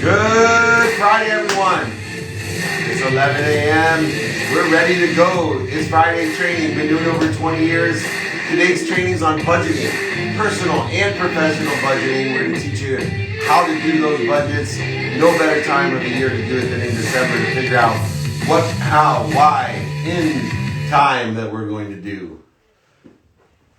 Good Friday, everyone. It's 11 a.m. We're ready to go. It's Friday training. Been doing it over 20 years. Today's training is on budgeting, personal and professional budgeting. We're going to teach you how to do those budgets. No better time of the year to do it than in December to figure out what, how, why, in time that we're going to do.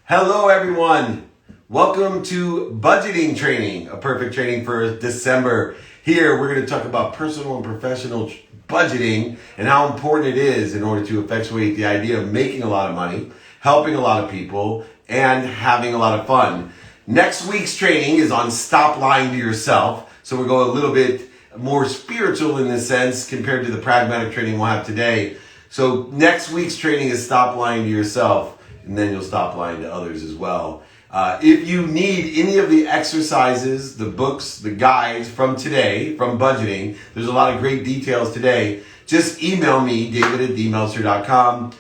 Hello, everyone. Welcome to budgeting training, a perfect training for December. Here, we're going to talk about personal and professional budgeting and how important it is in order to effectuate the idea of making a lot of money, helping a lot of people, and having a lot of fun. Next week's training is on stop lying to yourself. So we're going a little bit more spiritual in this sense compared to the pragmatic training we'll have today. So next week's training is stop lying to yourself, and then you'll stop lying to others as well. If you need any of the exercises, the books, the guides from today, from budgeting, there's a lot of great details today. Just email me, david@dmeltzer.com,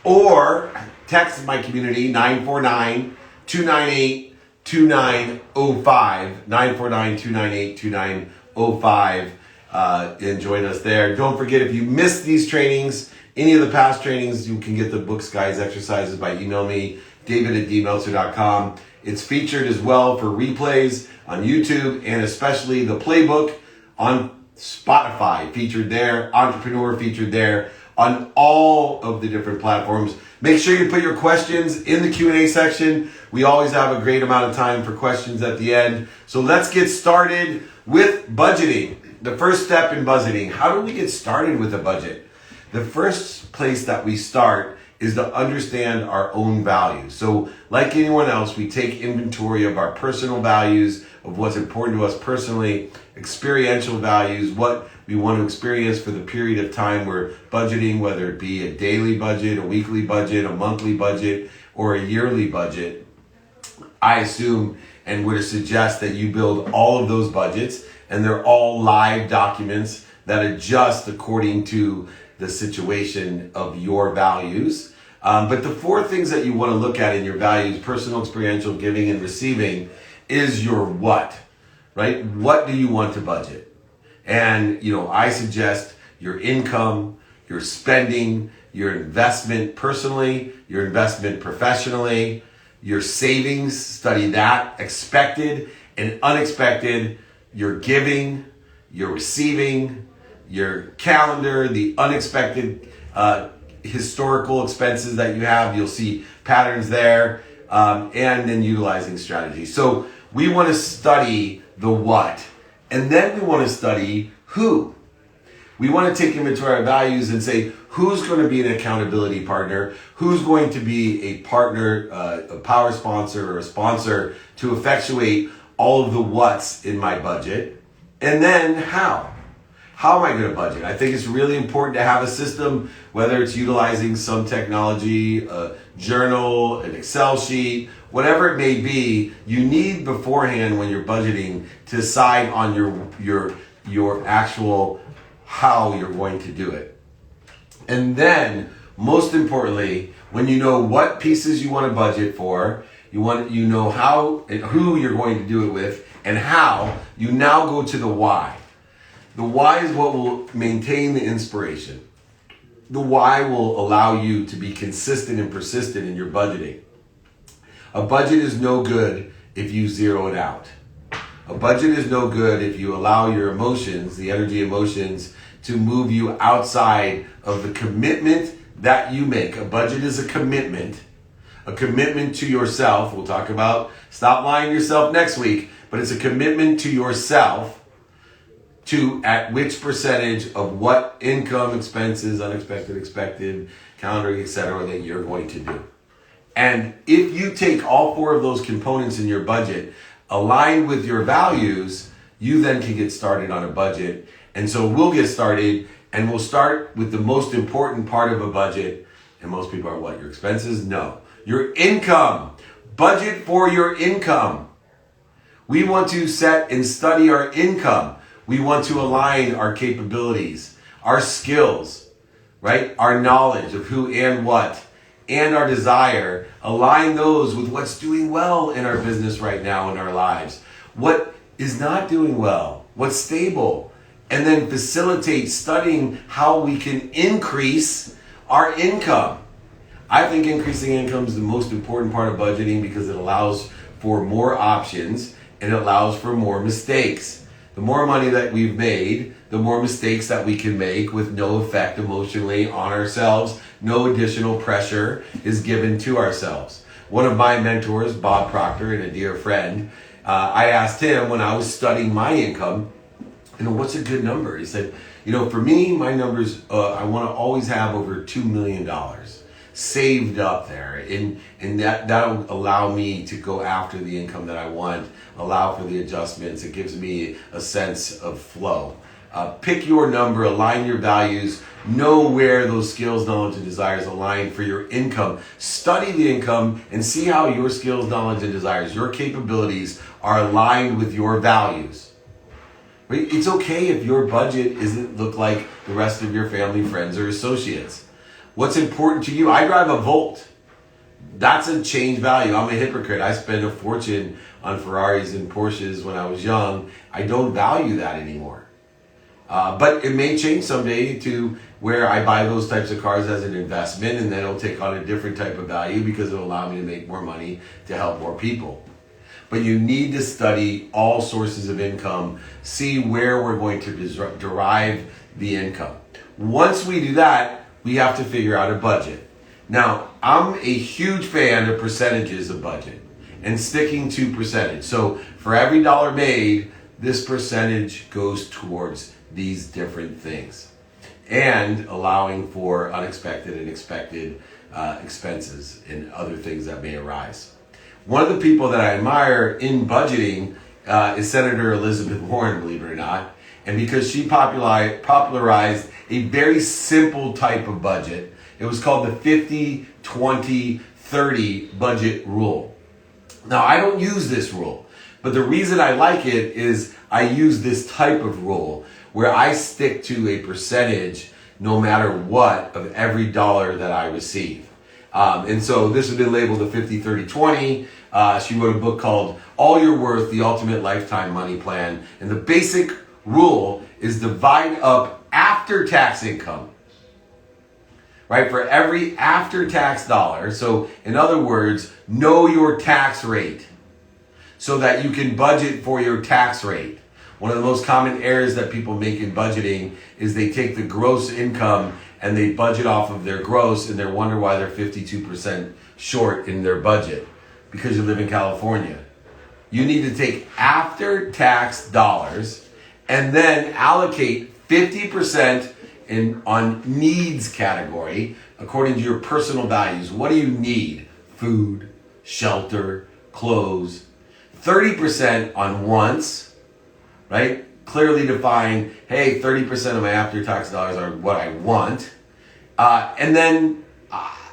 or text my community, 949-298-2905, 949-298-2905, and join us there. Don't forget, if you missed these trainings, any of the past trainings, you can get the books, guides, exercises by email me, david@dmeltzer.com. It's featured as well for replays on YouTube and especially the playbook on Spotify, featured there, Entrepreneur featured there, on all of the different platforms. Make sure you put your questions in the Q&A section. We always have a great amount of time for questions at the end. So let's get started with budgeting. The first step in budgeting. How do we get started with a budget? The first place that we start is to understand our own values. So like anyone else, we take inventory of our personal values, of what's important to us personally, experiential values, what we want to experience for the period of time we're budgeting, whether it be a daily budget, a weekly budget, a monthly budget, or a yearly budget. I assume and would suggest that you build all of those budgets, and they're all live documents that adjust according to the situation of your values. But the four things that you want to look at in your values, personal, experiential, giving, and receiving, is your what, right? What do you want to budget? And, I suggest your income, your spending, your investment personally, your investment professionally, your savings, study that, expected and unexpected, your giving, your receiving, your calendar, the unexpected historical expenses that you have. You'll see patterns there, and then utilizing strategy. So we want to study the what, and then we want to study who. We want to take inventory of our values and say, who's going to be an accountability partner? Who's going to be a partner, a power sponsor or a sponsor to effectuate all of the what's in my budget? And then how? How am I going to budget? I think it's really important to have a system, whether it's utilizing some technology, a journal, an Excel sheet, whatever it may be. You need beforehand when you're budgeting to decide on your actual how you're going to do it. And then, most importantly, when you know what pieces you want to budget for, you know how and who you're going to do it with, and how, you now go to the why. The why is what will maintain the inspiration. The why will allow you to be consistent and persistent in your budgeting. A budget is no good if you zero it out. A budget is no good if you allow your emotions, the energy emotions, to move you outside of the commitment that you make. A budget is a commitment to yourself. We'll talk about stop lying to yourself next week, but it's a commitment to yourself to at which percentage of what income, expenses, unexpected, expected, calendaring, etc. that you're going to do. And if you take all four of those components in your budget, aligned with your values, you then can get started on a budget. And so we'll get started, and we'll start with the most important part of a budget. And most people are what? Your expenses? No. Your income. Budget for your income. We want to set and study our income. We want to align our capabilities, our skills, right? Our knowledge of who and what, and our desire. Align those with what's doing well in our business right now in our lives. What is not doing well? What's stable? and then facilitate studying how we can increase our income. I think increasing income is the most important part of budgeting because it allows for more options and it allows for more mistakes. The more money that we've made, the more mistakes that we can make with no effect emotionally on ourselves. No additional pressure is given to ourselves. One of my mentors, Bob Proctor, and a dear friend, I asked him when I was studying my income, what's a good number? He said, for me, my numbers, I want to always have over $2 million saved up there. And that'll allow me to go after the income that I want, allow for the adjustments. It gives me a sense of flow. Pick your number, align your values, know where those skills, knowledge, and desires align for your income. Study the income and see how your skills, knowledge, and desires, your capabilities are aligned with your values. It's okay if your budget doesn't look like the rest of your family, friends, or associates. What's important to you? I drive a Volt. That's a change value. I'm a hypocrite. I spent a fortune on Ferraris and Porsches when I was young. I don't value that anymore. But it may change someday to where I buy those types of cars as an investment and then it'll take on a different type of value because it'll allow me to make more money to help more people. But you need to study all sources of income, see where we're going to derive the income. Once we do that, we have to figure out a budget. Now, I'm a huge fan of percentages of budget and sticking to percentage. So for every dollar made, this percentage goes towards these different things and allowing for unexpected and expected expenses and other things that may arise. One of the people that I admire in budgeting is Senator Elizabeth Warren, believe it or not. And because she popularized a very simple type of budget, it was called the 50-20-30 budget rule. Now, I don't use this rule, but the reason I like it is I use this type of rule where I stick to a percentage no matter what of every dollar that I receive. And so this has been labeled the 50-30-20. She wrote a book called All Your Worth, The Ultimate Lifetime Money Plan. And the basic rule is divide up after-tax income, right? For every after-tax dollar. So in other words, know your tax rate so that you can budget for your tax rate. One of the most common errors that people make in budgeting is they take the gross income and they budget off of their gross and they wonder why they're 52% short in their budget because you live in California. You need to take after-tax dollars and then allocate 50% on needs category according to your personal values. What do you need? Food, shelter, clothes. 30% on wants, right? Clearly define, hey, 30% of my after-tax dollars are what I want. And then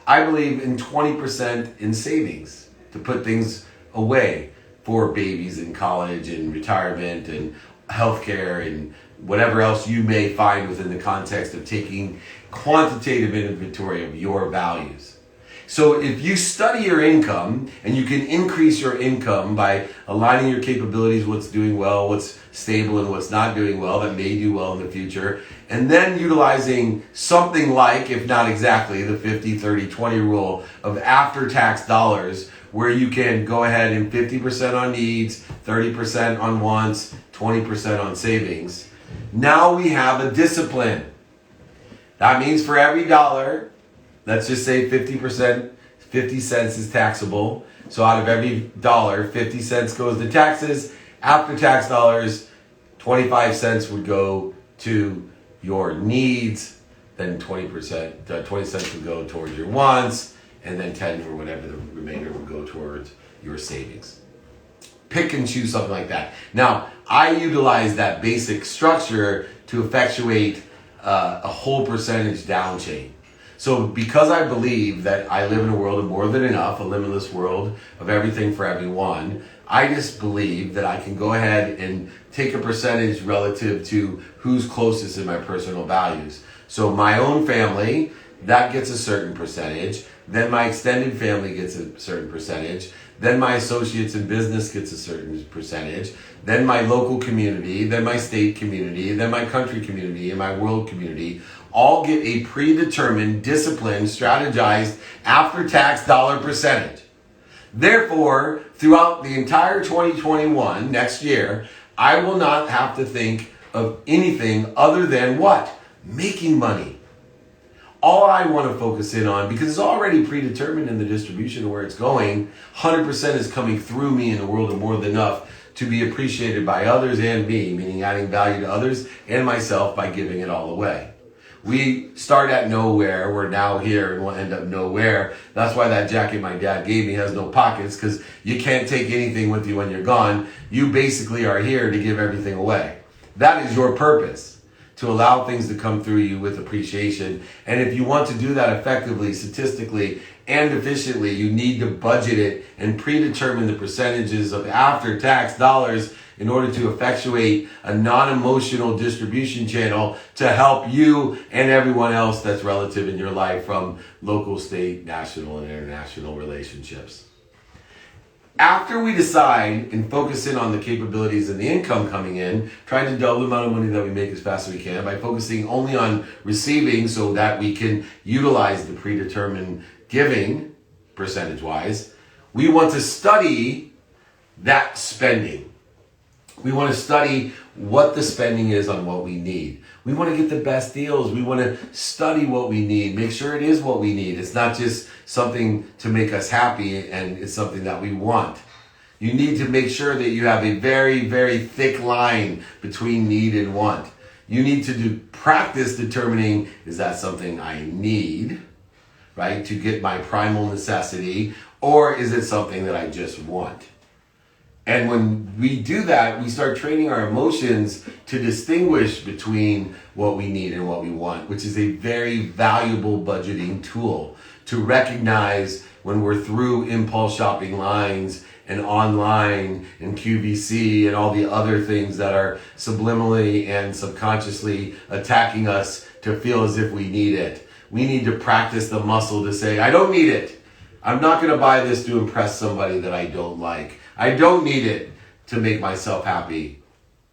I believe in 20% in savings to put things away for babies in college and retirement and healthcare and whatever else you may find within the context of taking quantitative inventory of your values. So if you study your income and you can increase your income by aligning your capabilities, what's doing well, what's stable and what's not doing well, that may do well in the future, and then utilizing something like, if not exactly, the 50-30-20 rule of after-tax dollars, where you can go ahead and 50% on needs, 30% on wants, 20% on savings. Now we have a discipline. That means for every dollar, let's just say 50%, 50 cents is taxable. So out of every dollar, 50 cents goes to taxes. After tax dollars, 25 cents would go to your needs. Then 20 cents would go towards your wants. And then 10 or whatever the remainder would go towards your savings. Pick and choose something like that. Now, I utilize that basic structure to effectuate a whole percentage down chain. So because I believe that I live in a world of more than enough, a limitless world of everything for everyone, I just believe that I can go ahead and take a percentage relative to who's closest in my personal values. So my own family, that gets a certain percentage. Then my extended family gets a certain percentage. then my associates in business gets a certain percentage, then my local community, then my state community, then my country community, and my world community all get a predetermined, disciplined, strategized after-tax dollar percentage. Therefore, throughout the entire 2021, next year, I will not have to think of anything other than what? Making money. All I want to focus in on, because it's already predetermined in the distribution of where it's going, 100% is coming through me in the world of more than enough to be appreciated by others and me, meaning adding value to others and myself by giving it all away. We start at nowhere, we're now here, and we'll end up nowhere. That's why that jacket my dad gave me has no pockets, because you can't take anything with you when you're gone. You basically are here to give everything away. That is your purpose, to allow things to come through you with appreciation. And if you want to do that effectively, statistically, and efficiently, you need to budget it and predetermine the percentages of after-tax dollars in order to effectuate a non-emotional distribution channel to help you and everyone else that's relative in your life, from local, state, national, and international relationships. After we decide and focus in on the capabilities and the income coming in, trying to double the amount of money that we make as fast as we can by focusing only on receiving so that we can utilize the predetermined giving percentage-wise, we want to study that spending. We want to study what the spending is on what we need. We want to get the best deals. We want to study what we need, make sure it is what we need. It's not just something to make us happy, and it's something that we want. You need to make sure that you have a very, very thick line between need and want. You need to practice determining, is that something I need, right, to get my primal necessity, or is it something that I just want? And when we do that, we start training our emotions to distinguish between what we need and what we want, which is a very valuable budgeting tool to recognize when we're through impulse shopping lines and online and QVC and all the other things that are subliminally and subconsciously attacking us to feel as if we need it. We need to practice the muscle to say, I don't need it. I'm not going to buy this to impress somebody that I don't like. I don't need it to make myself happy.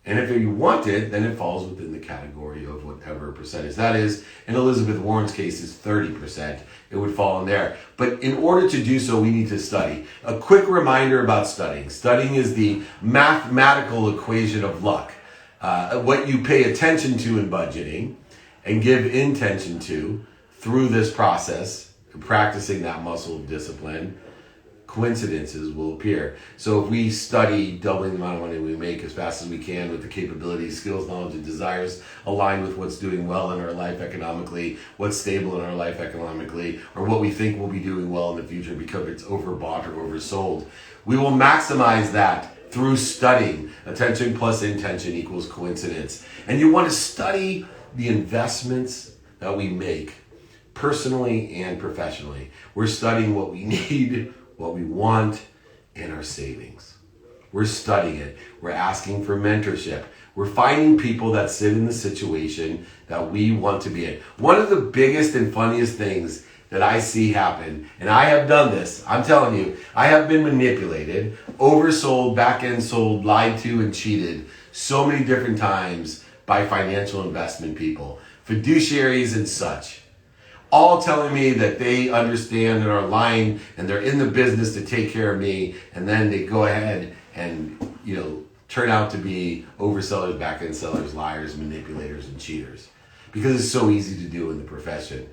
And if you want it, then it falls within the category of whatever percentage. That is, in Elizabeth Warren's case, is 30%. It would fall in there. But in order to do so, we need to study. A quick reminder about studying. Studying is the mathematical equation of luck. What you pay attention to in budgeting and give intention to through this process, practicing that muscle of discipline, coincidences will appear. So if we study doubling the amount of money we make as fast as we can with the capabilities, skills, knowledge, and desires aligned with what's doing well in our life economically, what's stable in our life economically, or what we think will be doing well in the future because it's overbought or oversold, we will maximize that through studying. Attention plus intention equals coincidence. And you want to study the investments that we make personally and professionally. We're studying what we need, what we want, and our savings. We're studying it. We're asking for mentorship. We're finding people that sit in the situation that we want to be in. One of the biggest and funniest things that I see happen, and I have done this, I'm telling you, I have been manipulated, oversold, back-end sold, lied to, and cheated so many different times by financial investment people, fiduciaries and such, all telling me that they understand and are lying and they're in the business to take care of me, and then they go ahead and, turn out to be oversellers, back-end sellers, liars, manipulators, and cheaters. Because it's so easy to do in the profession.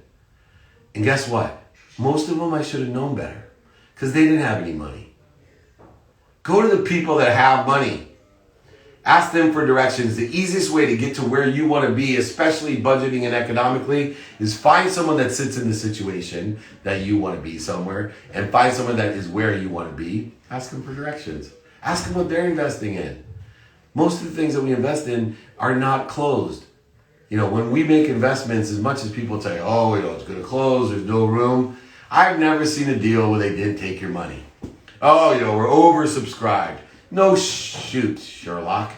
And guess what? Most of them I should have known better, because they didn't have any money. Go to the people that have money. Ask them for directions. The easiest way to get to where you want to be, especially budgeting and economically, is find someone that sits in the situation that you want to be somewhere, and find someone that is where you want to be. Ask them for directions. Ask them what they're investing in. Most of the things that we invest in are not closed. When we make investments, as much as people say, it's going to close, there's no room. I've never seen a deal where they didn't take your money. We're oversubscribed. No shoot, Sherlock.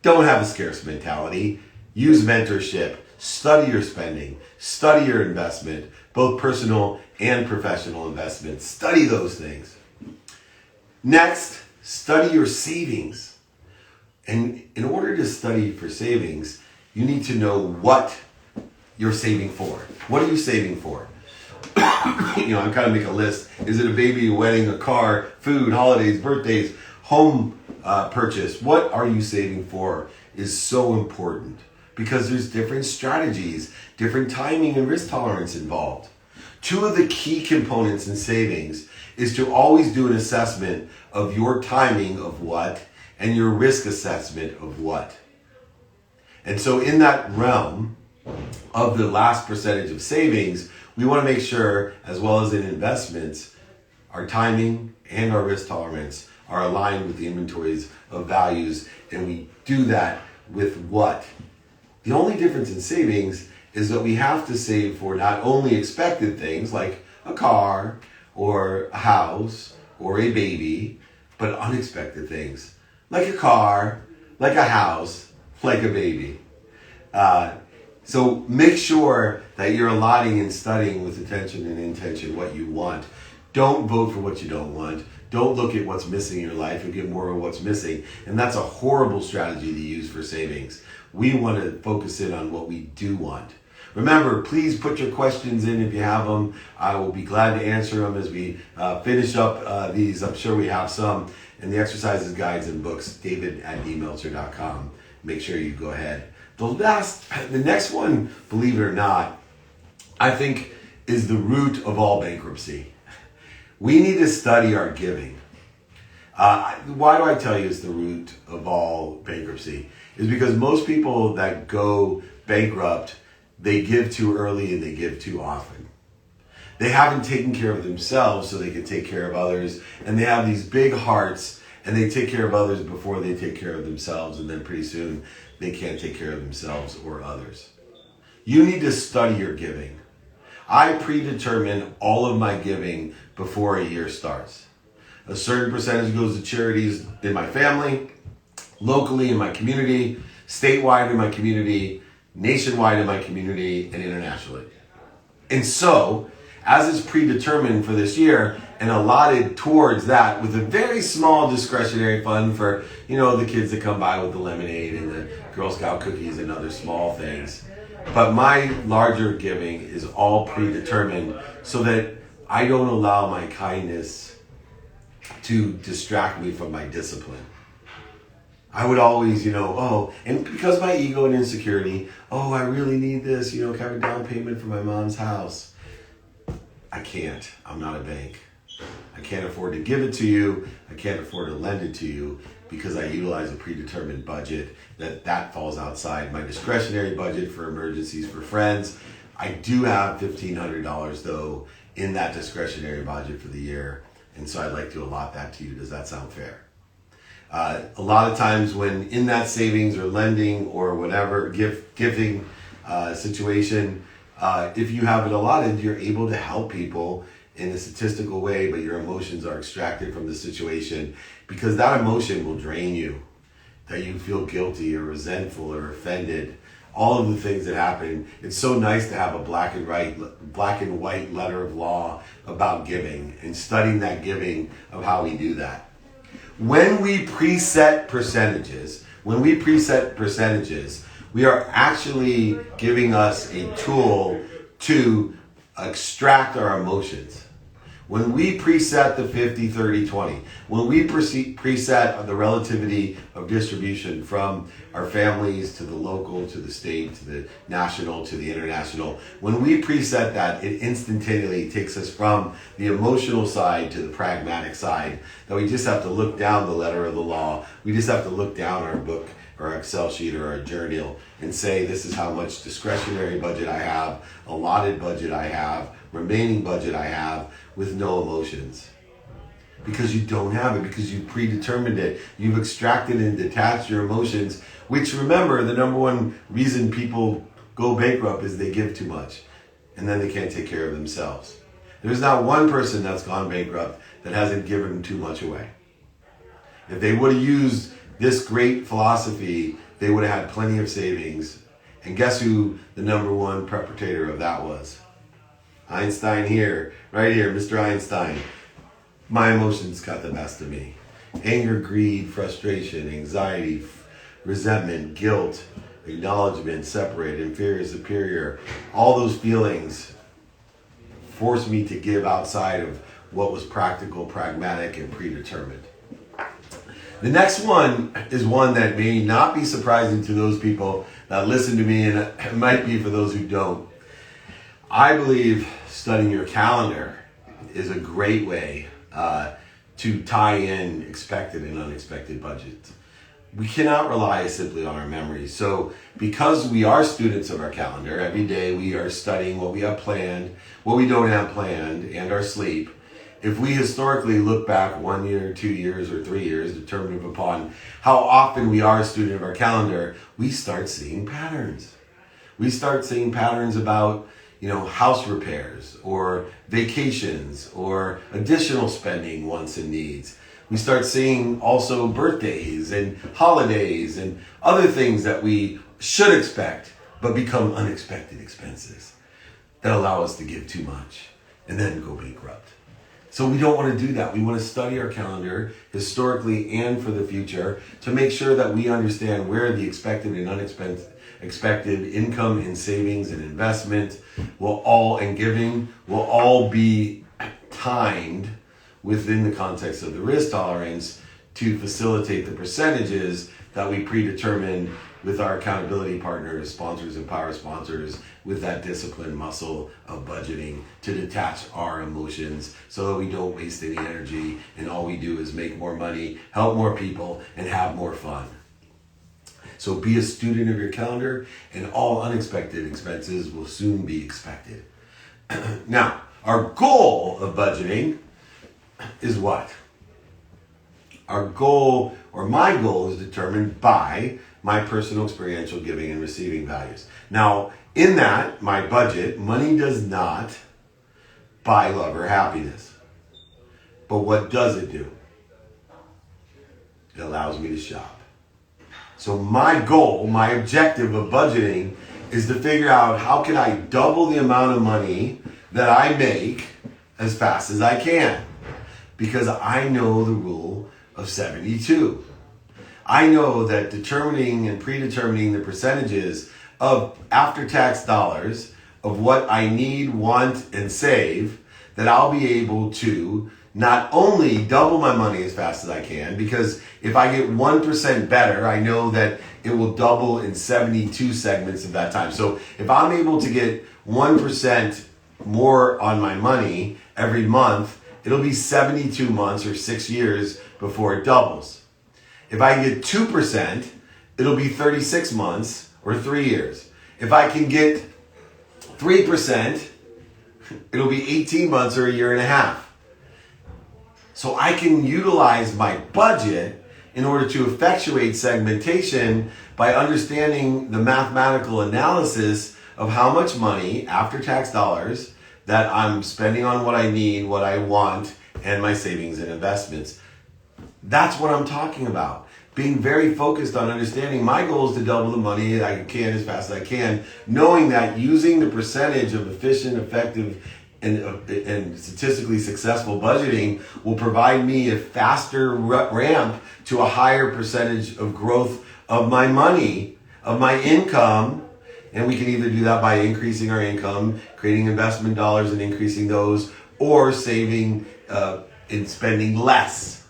Don't have a scarce mentality. Use mentorship. Study your spending. Study your investment, both personal and professional investments. Study those things. Next, study your savings. And in order to study for savings, you need to know what you're saving for. What are you saving for? I'm kind of make a list. Is it a baby, a wedding, a car, food, holidays, birthdays, home purchase? What are you saving for is so important because there's different strategies, different timing and risk tolerance involved. Two of the key components in savings is to always do an assessment of your timing of what and your risk assessment of what. And so in that realm of the last percentage of savings, we want to make sure, as well as in investments, our timing and our risk tolerance are aligned with the inventories of values, and we do that with what? The only difference in savings is that we have to save for not only expected things like a car or a house or a baby, but unexpected things like a car, like a house, like a baby. So make sure that you're allotting and studying with attention and intention what you want. Don't vote for what you don't want. Don't look at what's missing in your life. You'll get more of what's missing. And that's a horrible strategy to use for savings. We want to focus in on what we do want. Remember, please put your questions in if you have them. I will be glad to answer them as we finish up these. I'm sure we have some. And the exercises, guides, and books, david@dmeltzer.com. Make sure you go ahead. The next one, believe it or not, I think is the root of all bankruptcy. We need to study our giving. Why do I tell you it's the root of all bankruptcy? Is because most people that go bankrupt, they give too early and they give too often. They haven't taken care of themselves so they can take care of others, and they have these big hearts and they take care of others before they take care of themselves, and then pretty soon they can't take care of themselves or others. You need to study your giving. I predetermine all of my giving before a year starts. A certain percentage goes to charities in my family, locally in my community, statewide in my community, nationwide in my community, and internationally. And so, as is predetermined for this year and allotted towards that with a very small discretionary fund for, the kids that come by with the lemonade and the Girl Scout cookies and other small things. But my larger giving is all predetermined so that I don't allow my kindness to distract me from my discipline. I would always, and because of my ego and insecurity, I really need this, have a down payment for my mom's house. I can't. I'm not a bank. I can't afford to give it to you. I can't afford to lend it to you because I utilize a predetermined budget that falls outside my discretionary budget for emergencies for friends. I do have $1,500 though in that discretionary budget for the year. And so I'd like to allot that to you. Does that sound fair? A lot of times when in that savings or lending or whatever giving situation, if you have it allotted, you're able to help people in a statistical way, but your emotions are extracted from the situation because that emotion will drain you, that you feel guilty or resentful or offended. All of the things that happen. It's so nice to have a black and white letter of law about giving and studying that giving of how we do that. When we preset percentages, we are actually giving us a tool to extract our emotions. When we preset the 50, 30, 20, when we preset the relativity of distribution from our families to the local, to the state, to the national, to the international, when we preset that, it instantaneously takes us from the emotional side to the pragmatic side, that we just have to look down the letter of the law. We just have to look down our book or Excel sheet or our journal and say, this is how much discretionary budget I have, allotted budget I have, remaining budget I have, with no emotions. Because you don't have it, because you predetermined it. You've extracted and detached your emotions, which, remember, the number one reason people go bankrupt is they give too much. And then they can't take care of themselves. There's not one person that's gone bankrupt that hasn't given too much away. If they would have used this great philosophy, they would have had plenty of savings And guess who the number one perpetrator of that was? Einstein here, right here, Mr. Einstein. My emotions got the best of me. Anger, greed, frustration, anxiety, resentment, guilt, acknowledgement, separate, inferior, superior. All those feelings forced me to give outside of what was practical, pragmatic, and predetermined. The next one is one that may not be surprising to those people that listen to me, and it might be for those who don't. I believe studying your calendar is a great way to tie in expected and unexpected budgets. We cannot rely simply on our memory. So because we are students of our calendar, every day we are studying what we have planned, what we don't have planned, and our sleep. If we historically look back 1 year, 2 years, or 3 years, determinative upon how often we are a student of our calendar, we start seeing patterns. We start seeing patterns about, house repairs or vacations or additional spending, wants and needs. We start seeing also birthdays and holidays and other things that we should expect but become unexpected expenses that allow us to give too much and then go bankrupt. So we don't want to do that. We want to study our calendar historically and for the future to make sure that we understand where the expected and unexpected income and savings and investment and giving will all be timed within the context of the risk tolerance to facilitate the percentages that we predetermine with our accountability partners, sponsors, and power sponsors, with that discipline muscle of budgeting to detach our emotions so that we don't waste any energy and all we do is make more money, help more people, and have more fun. So be a student of your calendar, and all unexpected expenses will soon be expected. Now, our goal of budgeting is what? Our goal, or my goal, is determined by my personal experiential giving and receiving values. Now, in that, my budget, money does not buy love or happiness. But what does it do? It allows me to shop. So my goal, my objective of budgeting is to figure out how can I double the amount of money that I make as fast as I can. Because I know the rule of 72. I know that determining and predetermining the percentages of after-tax dollars of what I need, want, and save, that I'll be able to not only double my money as fast as I can, because if I get 1% better, I know that it will double in 72 segments of that time. So if I'm able to get 1% more on my money every month, it'll be 72 months or 6 years before it doubles. If I get 2%, it'll be 36 months or 3 years. If I can get 3%, it'll be 18 months or a year and a half. So I can utilize my budget in order to effectuate segmentation by understanding the mathematical analysis of how much money, after-tax dollars, that I'm spending on what I need, what I want, and my savings and investments. That's what I'm talking about. Being very focused on understanding my goal is to double the money that I can as fast as I can, knowing that using the percentage of efficient, effective, and statistically successful budgeting will provide me a faster ramp to a higher percentage of growth of my money, of my income. And we can either do that by increasing our income, creating investment dollars and increasing those, or saving and spending less.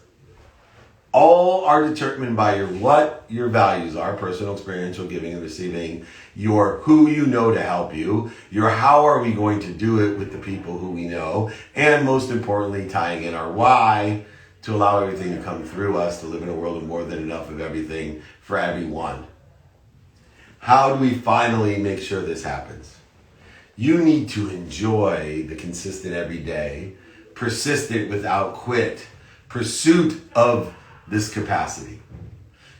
All are determined by your values are, personal, experiential, giving and receiving, your who you know to help you, your how are we going to do it with the people who we know, and most importantly, tying in our why to allow everything to come through us to live in a world of more than enough of everything for everyone. How do we finally make sure this happens? You need to enjoy the consistent everyday, persistent without quit, pursuit of this capacity.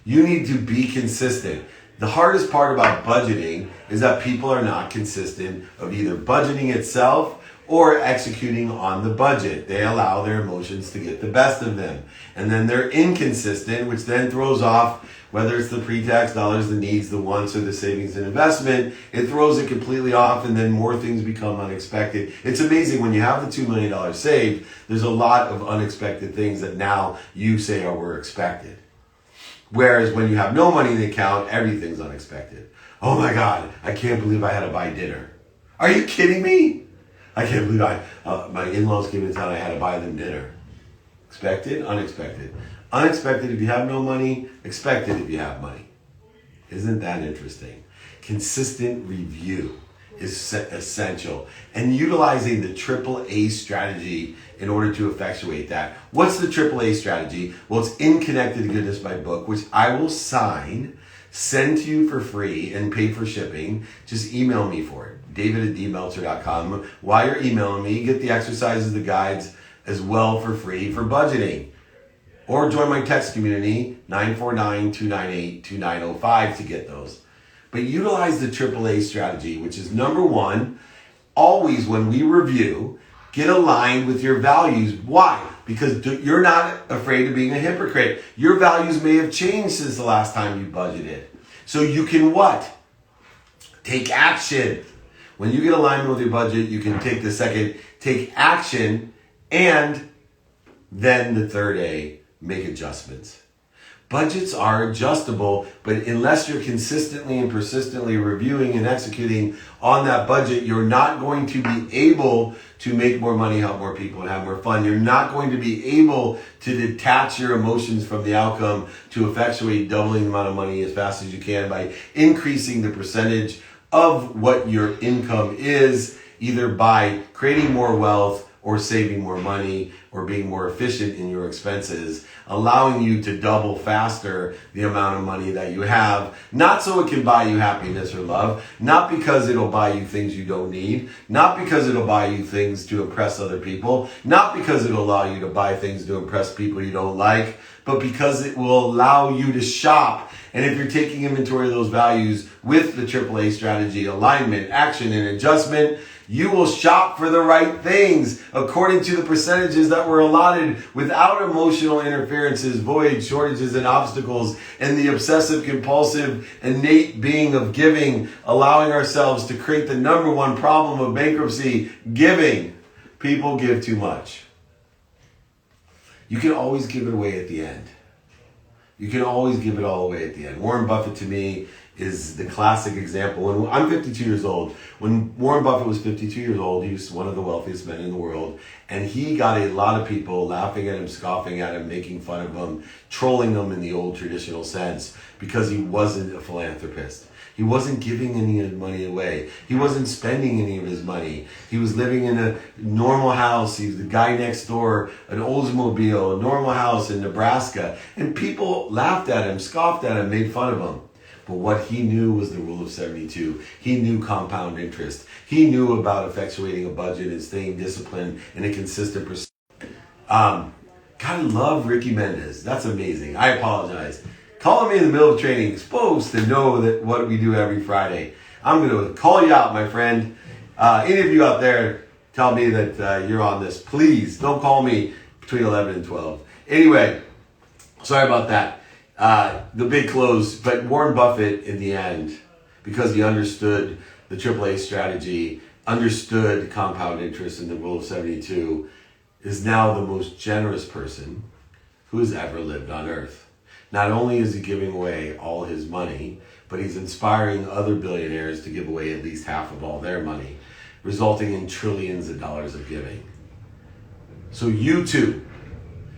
You need to be consistent. The hardest part about budgeting is that people are not consistent of either budgeting itself or executing on the budget. They allow their emotions to get the best of them. And then they're inconsistent, which then throws off, whether it's the pre-tax dollars, the needs, the wants, or the savings and investment, it throws it completely off, and then more things become unexpected. It's amazing when you have the $2 million saved, there's a lot of unexpected things that now you say were expected. Whereas when you have no money in the account, everything's unexpected. Oh my God, I can't believe I had to buy dinner. Are you kidding me? I can't believe my in-laws came in town, I had to buy them dinner. Expected, unexpected. Unexpected if you have no money, expected if you have money. Isn't that interesting? Consistent review is essential. And utilizing the AAA strategy in order to effectuate that. What's the AAA strategy? Well, it's In Connected to Goodness, my book, which I will sign, send to you for free, and pay for shipping. Just email me for it. David@dmeltzer.com. While you're emailing me, get the exercises, the guides as well for free for budgeting. Or join my text community, 949-298-2905 to get those. But utilize the AAA strategy, which is number one, always when we review, get aligned with your values. Why? Because you're not afraid of being a hypocrite. Your values may have changed since the last time you budgeted. So you can what? Take action. When you get aligned with your budget, you can take the second, take action, and then the third A, make adjustments. Budgets are adjustable, but unless you're consistently and persistently reviewing and executing on that budget, you're not going to be able to make more money, help more people, and have more fun. You're not going to be able to detach your emotions from the outcome to effectuate doubling the amount of money as fast as you can by increasing the percentage of what your income is, either by creating more wealth or saving more money or being more efficient in your expenses, allowing you to double faster the amount of money that you have, not so it can buy you happiness or love, not because it'll buy you things you don't need, not because it'll buy you things to impress other people, not because it'll allow you to buy things to impress people you don't like, but because it will allow you to shop. And if you're taking inventory of those values with the AAA strategy, alignment, action, and adjustment, you will shop for the right things according to the percentages that were allotted without emotional interferences, voids, shortages, and obstacles, and the obsessive compulsive innate being of giving, allowing ourselves to create the number one problem of bankruptcy, giving. People give too much. You can always give it away at the end. You can always give it all away at the end. Warren Buffett, to me, is the classic example. When I'm 52 years old. When Warren Buffett was 52 years old, he was one of the wealthiest men in the world. And he got a lot of people laughing at him, scoffing at him, making fun of him, trolling him in the old traditional sense because he wasn't a philanthropist. He wasn't giving any of his money away. He wasn't spending any of his money. He was living in a normal house. He was the guy next door, an Oldsmobile, a normal house in Nebraska. And people laughed at him, scoffed at him, made fun of him. But what he knew was the rule of 72. He knew compound interest. He knew about effectuating a budget and staying disciplined in a consistent percent. Gotta love Ricky Mendez. That's amazing. I apologize. Calling me in the middle of training, supposed to know that what we do every Friday. I'm going to call you out, my friend. Any of you out there, tell me that you're on this. Please don't call me between 11 and 12. Anyway, sorry about that. The big close, but Warren Buffett in the end, because he understood the AAA strategy, understood compound interest and the rule of 72, is now the most generous person who has ever lived on earth. Not only is he giving away all his money, but he's inspiring other billionaires to give away at least half of all their money, resulting in trillions of dollars of giving. So you too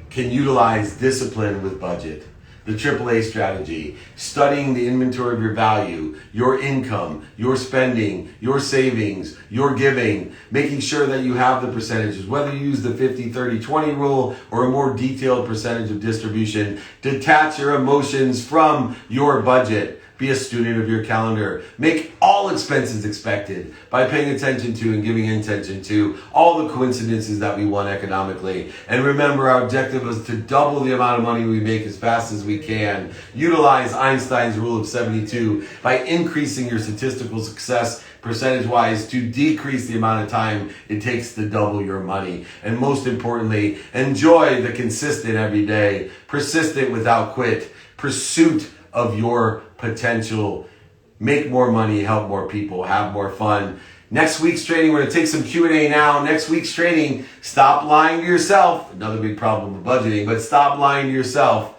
can utilize discipline with budget, the AAA strategy, studying the inventory of your value, your income, your spending, your savings, your giving, making sure that you have the percentages, whether you use the 50-30-20 rule or a more detailed percentage of distribution. Detach your emotions from your budget. Be a student of your calendar. Make all expenses expected by paying attention to and giving attention to all the coincidences that we want economically. And remember, our objective is to double the amount of money we make as fast as we can. Utilize Einstein's rule of 72 by increasing your statistical success percentage-wise to decrease the amount of time it takes to double your money. And most importantly, enjoy the consistent everyday, persistent without quit, pursuit of your potential. Make more money, help more people, have more fun. Next week's training, we're going to take some Q&A now. Next week's training, stop lying to yourself. Another big problem with budgeting, but stop lying to yourself.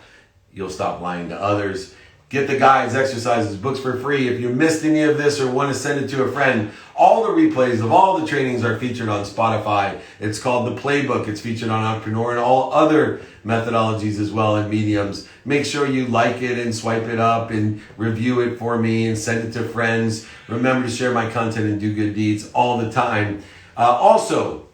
You'll stop lying to others. Get the guides, exercises, books for free. If you missed any of this or want to send it to a friend, all the replays of all the trainings are featured on Spotify. It's called The Playbook. It's featured on Entrepreneur and all other methodologies as well and mediums. Make sure you like it and swipe it up and review it for me and send it to friends. Remember to share my content and do good deeds all the time. Also,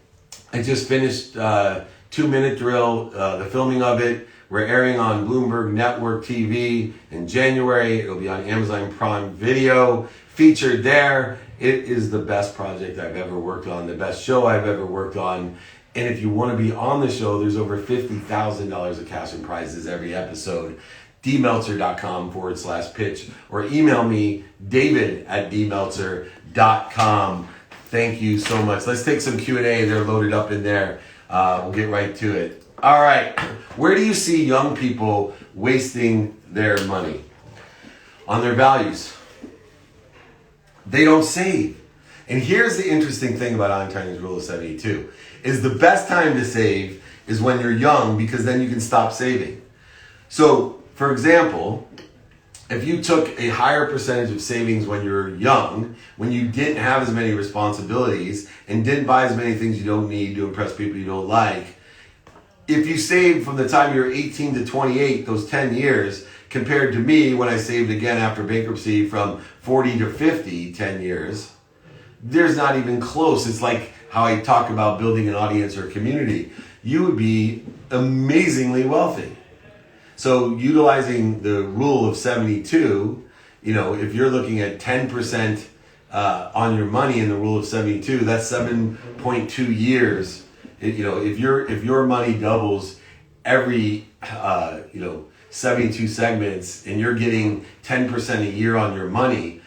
I just finished 2-Minute Drill, the filming of it. We're airing on Bloomberg Network TV in January. It'll be on Amazon Prime Video, featured there. It is the best project I've ever worked on, the best show I've ever worked on. And if you want to be on the show, there's over $50,000 of cash and prizes every episode. dmeltzer.com/pitch or email me, david@dmeltzer.com. Thank you so much. Let's take some Q&A. They're loaded up in there. We'll get right to it. All right. Where do you see young people wasting their money? On their values. They don't save. And here's the interesting thing about Einstein's rule of 72 is the best time to save is when you're young, because then you can stop saving. So, for example, if you took a higher percentage of savings when you're young, when you didn't have as many responsibilities and didn't buy as many things you don't need to impress people you don't like, if you saved from the time you're 18 to 28, those 10 years, compared to me when I saved again after bankruptcy from 40 to 50, 10 years, there's not even close. It's like how I talk about building an audience or a community. You would be amazingly wealthy. So utilizing the rule of 72, if you're looking at 10% on your money in the rule of 72, that's 7.2 years. If your money doubles every 72 segments and you're getting 10% a year on your money,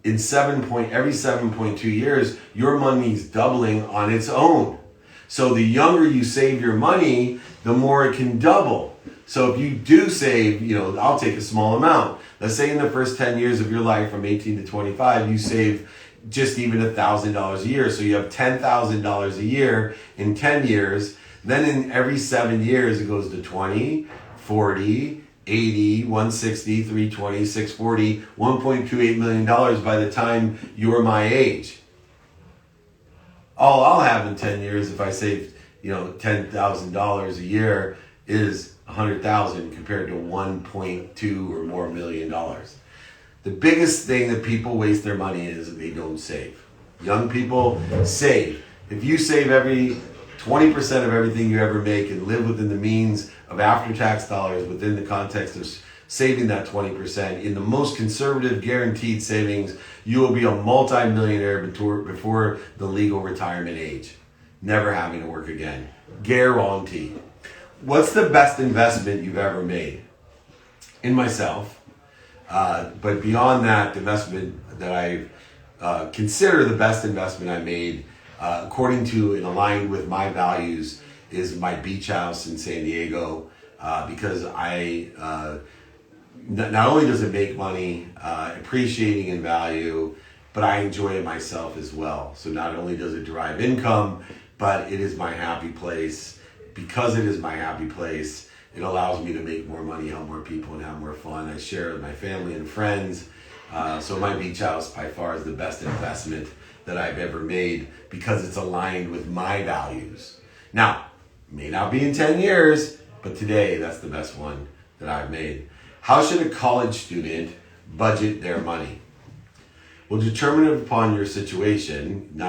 in every 7.2 years, your money's doubling on its own. So the younger you save your money, the more it can double. So if you do save, I'll take a small amount. Let's say in the first 10 years of your life from 18 to 25, you save just even $1,000 a year. So you have $10,000 a year in 10 years. Then in every 7 years, it goes to 20, 40, 80, 160, 320, 640, $1.28 million by the time you're my age. All I'll have in 10 years if I save, $10,000 a year is $100,000 compared to 1.2 or more million dollars. The biggest thing that people waste their money is they don't save. Young people, save. If you save 20% of everything you ever make and live within the means of after-tax dollars within the context of saving that 20%, in the most conservative guaranteed savings, you will be a multi-millionaire before the legal retirement age. Never having to work again. Guaranteed. What's the best investment you've ever made? In myself. But beyond that, the investment that I consider the best investment I made, according to and aligned with my values, is my beach house in San Diego, because I not only does it make money, appreciating in value, but I enjoy it myself as well. So not only does it derive income, but it is my happy place. Because it is my happy place, it allows me to make more money, help more people, and have more fun. I share it with my family and friends. So my beach house by far is the best investment that I've ever made because it's aligned with my values. Now, may not be in 10 years, but today that's the best one that I've made. How should a college student budget their money? Well, determine upon your situation.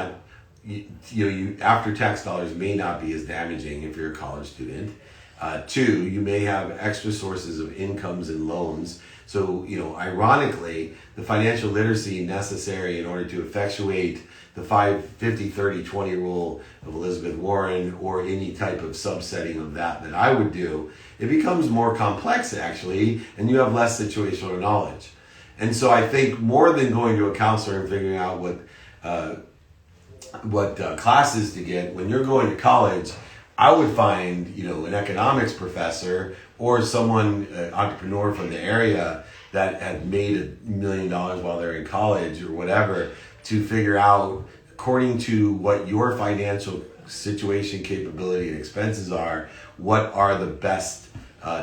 After-tax dollars may not be as damaging if you're a college student. 2, you may have extra sources of incomes and loans. So, ironically, the financial literacy necessary in order to effectuate the 50-30-20 rule of Elizabeth Warren, or any type of subsetting of that I would do, it becomes more complex actually, and you have less situational knowledge. And so I think more than going to a counselor and figuring out what classes to get, when you're going to college, I would find, an economics professor or someone, entrepreneur from the area that had made $1 million while they're in college or whatever, to figure out, according to what your financial situation, capability, and expenses are, what are the best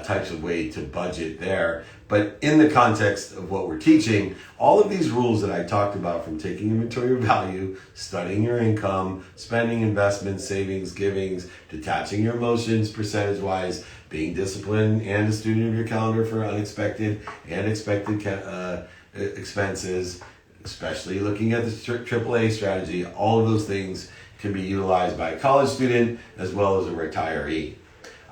types of way to budget there. But in the context of what we're teaching, all of these rules that I talked about, from taking inventory of value, studying your income, spending, investments, savings, givings, detaching your emotions percentage-wise, being disciplined and a student of your calendar for unexpected and expected expenses, especially looking at the AAA strategy, all of those things can be utilized by a college student as well as a retiree.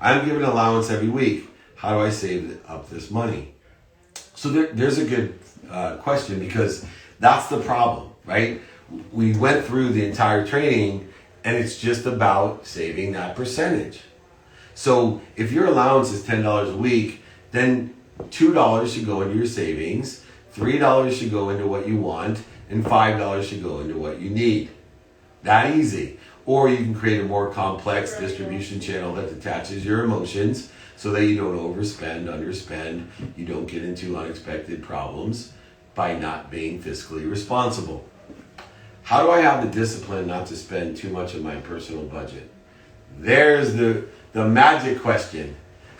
I'm given an allowance every week. How do I save up this money? So there's a good question, because that's the problem, right? We went through the entire training and it's just about saving that percentage. So if your allowance is $10 a week, then $2 should go into your savings, $3 should go into what you want, and $5 should go into what you need. That easy. Or you can create a more complex distribution channel that detaches your emotions so that you don't overspend, underspend, you don't get into unexpected problems by not being fiscally responsible. How do I have the discipline not to spend too much of my personal budget? There's the magic question.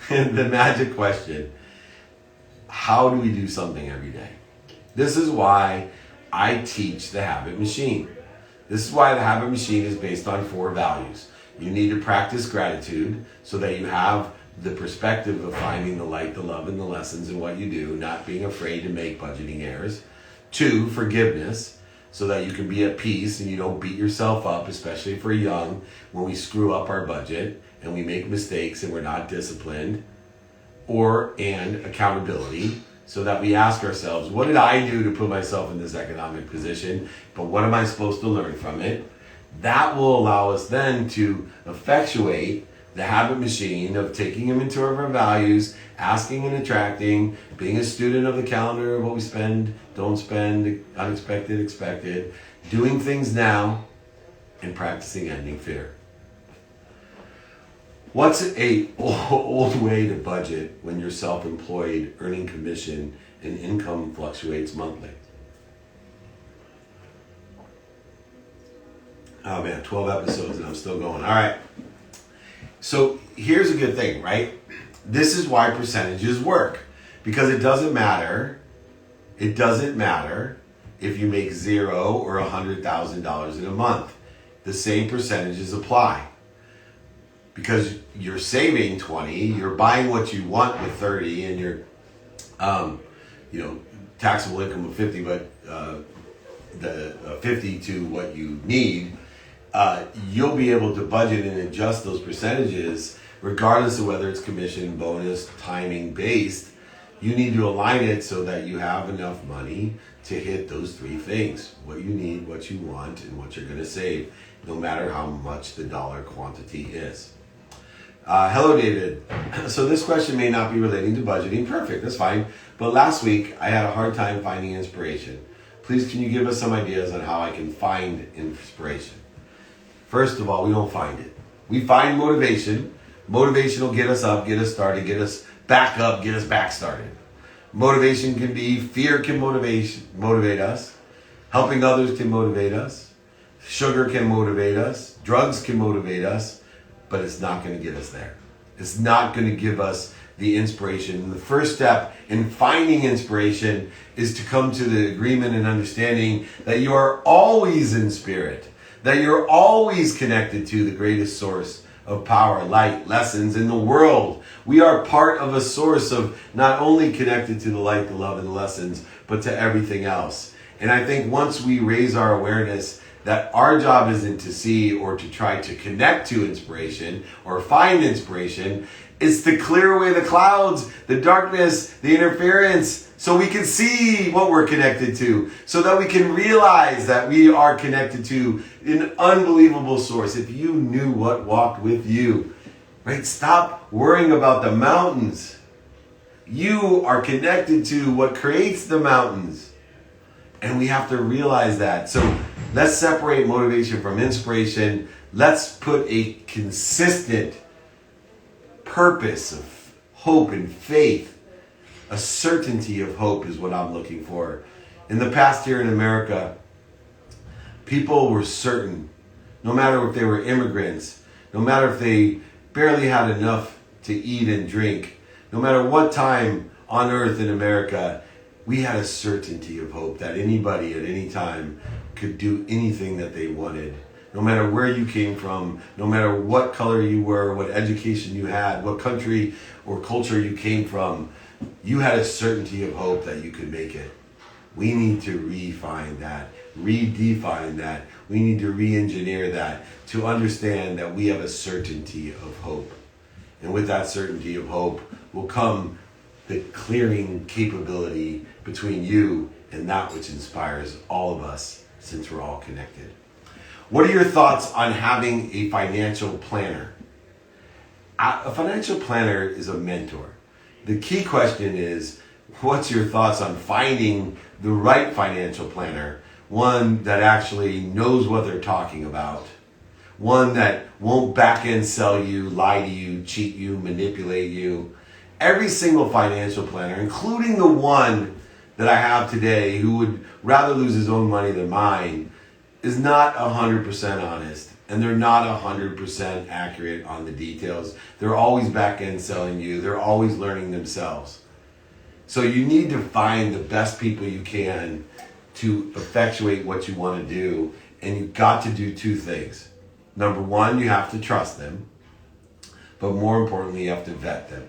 The magic question. How do we do something every day? This is why I teach the habit machine. This is why the habit machine is based on 4 values. You need to practice gratitude so that you have the perspective of finding the light, the love, and the lessons in what you do, not being afraid to make budgeting errors. 2, forgiveness, so that you can be at peace and you don't beat yourself up, especially for young, when we screw up our budget and we make mistakes and we're not disciplined. And accountability, so that we ask ourselves, what did I do to put myself in this economic position, but what am I supposed to learn from it? That will allow us then to effectuate the habit machine of taking inventory of our values, asking and attracting, being a student of the calendar of what we spend, don't spend, unexpected, expected, doing things now, and practicing ending fear. What's an old way to budget when you're self-employed, earning commission, and income fluctuates monthly? Oh man, 12 episodes and I'm still going. All right. So here's a good thing, right? This is why percentages work. Because it doesn't matter if you make $0 or $100,000 in a month. The same percentages apply. Because you're saving 20, you're buying what you want with 30, and your taxable income of 50, but the 50 to what you need, you'll be able to budget and adjust those percentages regardless of whether it's commission, bonus, timing based. You need to align it so that you have enough money to hit those 3 things: what you need, what you want, and what you're going to save, no matter how much the dollar quantity is. Hello, David. So this question may not be relating to budgeting. Perfect, that's fine. But last week, I had a hard time finding inspiration. Please, can you give us some ideas on how I can find inspiration? First of all, we don't find it. We find motivation. Motivation will get us up, get us started, get us back up, get us back started. Motivation can be, fear can motivate us. Helping others can motivate us. Sugar can motivate us. Drugs can motivate us. But it's not going to get us there. It's not going to give us the inspiration. And the first step in finding inspiration is to come to the agreement and understanding that you are always in spirit, that you're always connected to the greatest source of power, light, lessons in the world. We are part of a source of not only connected to the light, the love, and the lessons, but to everything else. And I think once we raise our awareness that our job isn't to see or to try to connect to inspiration or find inspiration, It's to clear away the clouds, the darkness, the interference, so we can see what we're connected to, so that we can realize that we are connected to an unbelievable source. If you knew what walked with you, right? Stop worrying about the mountains. You are connected to what creates the mountains. And we have to realize that. So let's separate motivation from inspiration. Let's put a consistent purpose of hope and faith. A certainty of hope is what I'm looking for. In the past here in America, people were certain, no matter if they were immigrants, no matter if they barely had enough to eat and drink, no matter what time on earth in America, we had a certainty of hope that anybody at any time could do anything that they wanted. No matter where you came from, no matter what color you were, what education you had, what country or culture you came from, you had a certainty of hope that you could make it. We need to refine that, redefine that. We need to re-engineer that to understand that we have a certainty of hope. And with that certainty of hope will come the clearing capability between you and that which inspires all of us, since we're all connected. What are your thoughts on having a financial planner? A financial planner is a mentor. The key question is, what's your thoughts on finding the right financial planner? One that actually knows what they're talking about. One that won't back end sell you, lie to you, cheat you, manipulate you. Every single financial planner, including the one that I have today who would rather lose his own money than mine, is not 100% honest. And they're not 100% accurate on the details. They're always back end selling you. They're always learning themselves. So you need to find the best people you can to effectuate what you want to do. And you've got to do two things. Number one, you have to trust them. But more importantly, you have to vet them.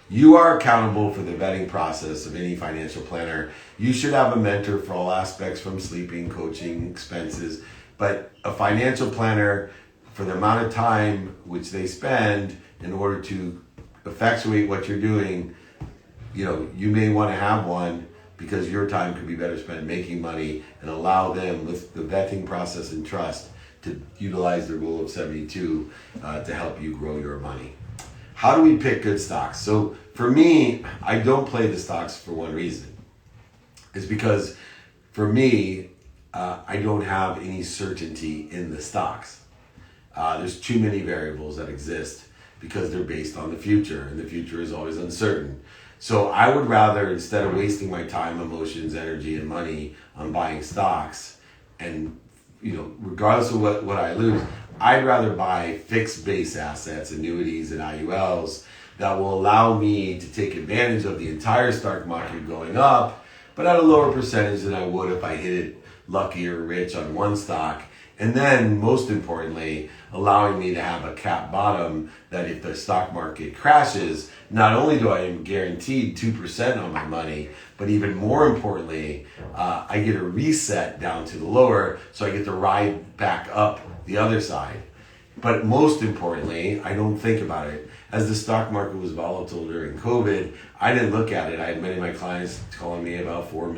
You are accountable for the vetting process of any financial planner. You should have a mentor for all aspects, from sleeping, coaching, expenses. But a financial planner, for the amount of time which they spend in order to effectuate what you're doing, you may want to have one, because your time could be better spent making money, and allow them, with the vetting process and trust, to utilize the rule of 72 to help you grow your money. How do we pick good stocks? So for me, I don't play the stocks for one reason. It's because for me, I don't have any certainty in the stocks. There's too many variables that exist because they're based on the future, and the future is always uncertain. So I would rather, instead of wasting my time, emotions, energy, and money on buying stocks, and regardless of what I lose, I'd rather buy fixed base assets, annuities, and IULs that will allow me to take advantage of the entire stock market going up, but at a lower percentage than I would if I hit it lucky or rich on one stock. And then, most importantly, allowing me to have a cap bottom that if the stock market crashes, not only do I am guaranteed 2% on my money, but even more importantly, I get a reset down to the lower, so I get to ride back up the other side. But most importantly, I don't think about it. As the stock market was volatile during COVID, I didn't look at it. I had many of my clients calling me about $4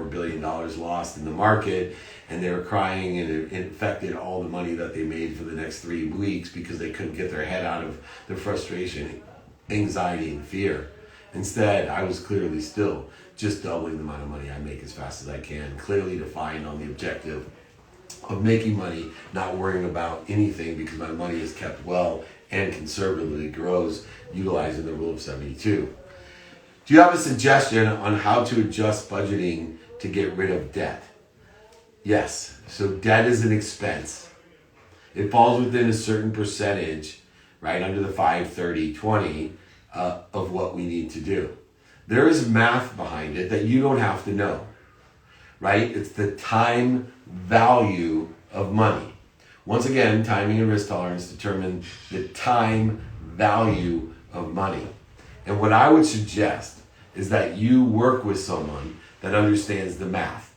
billion lost in the market, and they were crying, and it affected all the money that they made for the next 3 weeks because they couldn't get their head out of their frustration, anxiety, and fear. Instead, I was clearly still just doubling the amount of money I make as fast as I can, clearly defined on the objective of making money, not worrying about anything, because my money is kept well and conservatively grows, utilizing the rule of 72. Do you have a suggestion on how to adjust budgeting to get rid of debt? Yes. So debt is an expense. It falls within a certain percentage, right, under the 5-30-20 of what we need to do. There is math behind it that you don't have to know, right? It's the time value of money. Once again, timing and risk tolerance determine the time value of money. And what I would suggest is that you work with someone that understands the math.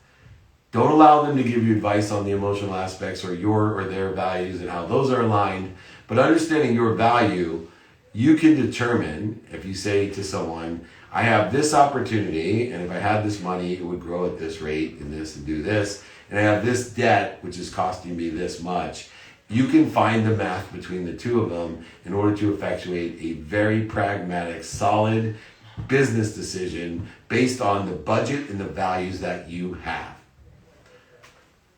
Don't allow them to give you advice on the emotional aspects or your or their values and how those are aligned, but understanding your value, You can determine, if you say to someone, I have this opportunity, and if I had this money, it would grow at this rate and this and do this, and I have this debt, which is costing me this much. You can find the math between the two of them in order to effectuate a very pragmatic, solid business decision based on the budget and the values that you have.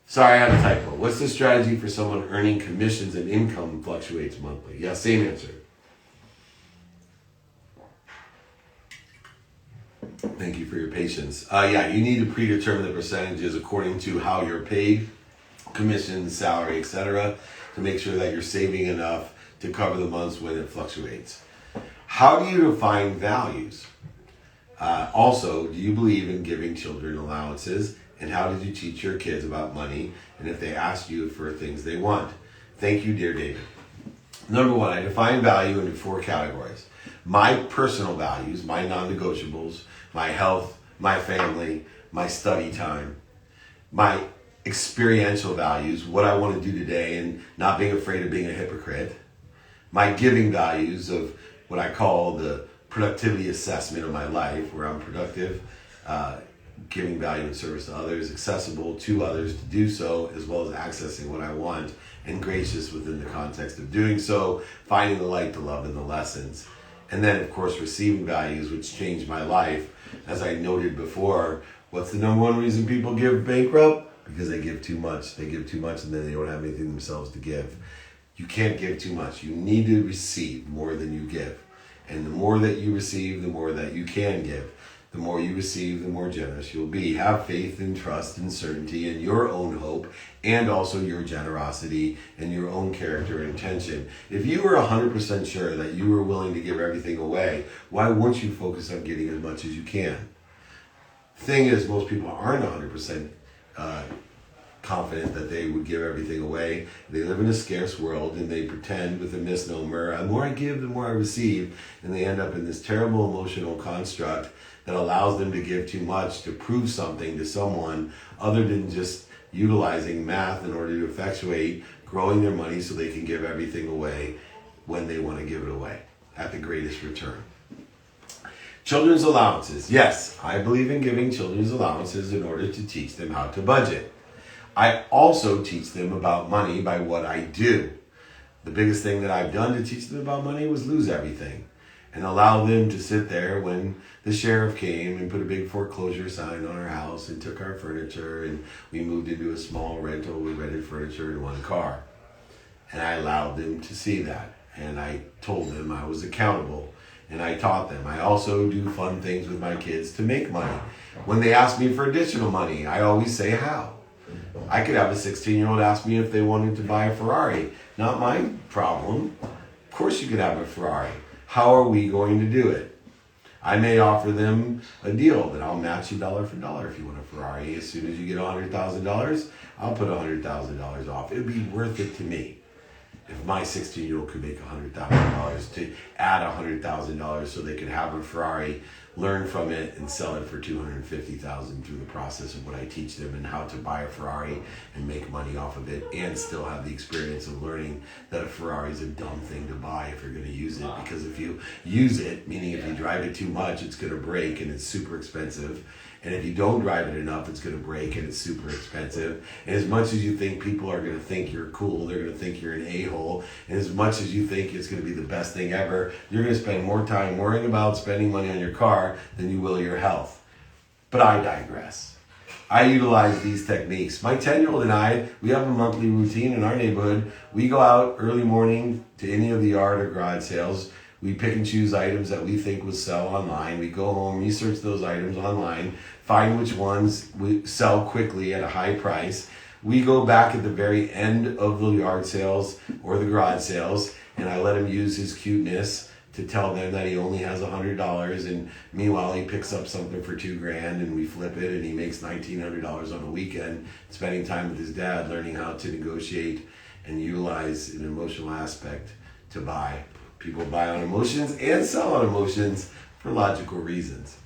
Sorry, I had a typo. What's the strategy for someone earning commissions and income fluctuates monthly? Yeah, same answer. Thank you for your patience. You need to predetermine the percentages according to how you're paid, commission, salary, etc., to make sure that you're saving enough to cover the months when it fluctuates. How do you define values? Also, do you believe in giving children allowances? And how did you teach your kids about money? And if they ask you for things they want? Thank you, dear David. Number one, I define value into 4 categories. My personal values, my non-negotiables, my health, my family, my study time, my experiential values, what I want to do today and not being afraid of being a hypocrite, my giving values of what I call the productivity assessment of my life, where I'm productive, giving value and service to others, accessible to others to do so, as well as accessing what I want, and gracious within the context of doing so, finding the light, the love, and the lessons. And then, of course, receiving values, which changed my life. As I noted before, what's the number one reason people give bankrupt? Because they give too much. They give too much and then they don't have anything themselves to give. You can't give too much. You need to receive more than you give. And the more that you receive, the more that you can give. The more you receive, the more generous you'll be. Have faith and trust and certainty in your own hope and also your generosity and your own character and intention. If you were 100% sure that you were willing to give everything away, why wouldn't you focus on getting as much as you can? Thing is, most people aren't 100% confident that they would give everything away. They live in a scarce world and they pretend with a misnomer, the more I give, the more I receive, and they end up in this terrible emotional construct that allows them to give too much to prove something to someone other than just utilizing math in order to effectuate growing their money so they can give everything away when they want to give it away at the greatest return. Children's allowances. Yes, I believe in giving children's allowances in order to teach them how to budget. I also teach them about money by what I do. The biggest thing that I've done to teach them about money was lose everything and allow them to sit there when the sheriff came and put a big foreclosure sign on our house and took our furniture, and we moved into a small rental. We rented furniture and 1 car. And I allowed them to see that. And I told them I was accountable. And I taught them. I also do fun things with my kids to make money. When they ask me for additional money, I always say how. I could have a 16-year-old ask me if they wanted to buy a Ferrari. Not my problem. Of course you could have a Ferrari. How are we going to do it? I may offer them a deal that I'll match you dollar for dollar if you want a Ferrari. As soon as you get $100,000, I'll put $100,000 off. It would be worth it to me. If my 16-year-old could make $100,000 to add $100,000 so they could have a Ferrari, learn from it, and sell it for $250,000 through the process of what I teach them and how to buy a Ferrari and make money off of it and still have the experience of learning that a Ferrari is a dumb thing to buy if you're going to use it. Because if you use it, meaning if you drive it too much, it's going to break and it's super expensive. And if you don't drive it enough, it's going to break and it's super expensive. And as much as you think people are going to think you're cool, they're going to think you're an a-hole. And as much as you think it's going to be the best thing ever, you're going to spend more time worrying about spending money on your car than you will your health. But I digress. I utilize these techniques. My 10-year-old and I, we have a monthly routine in our neighborhood. We go out early morning to any of the yard or garage sales. We pick and choose items that we think will sell online. We go home, research those items online, find which ones we sell quickly at a high price. We go back at the very end of the yard sales or the garage sales, and I let him use his cuteness to tell them that he only has $100, and meanwhile he picks up something for $2,000 and we flip it and he makes $1,900 on a weekend, spending time with his dad, learning how to negotiate and utilize an emotional aspect to buy. People buy on emotions and sell on emotions for logical reasons.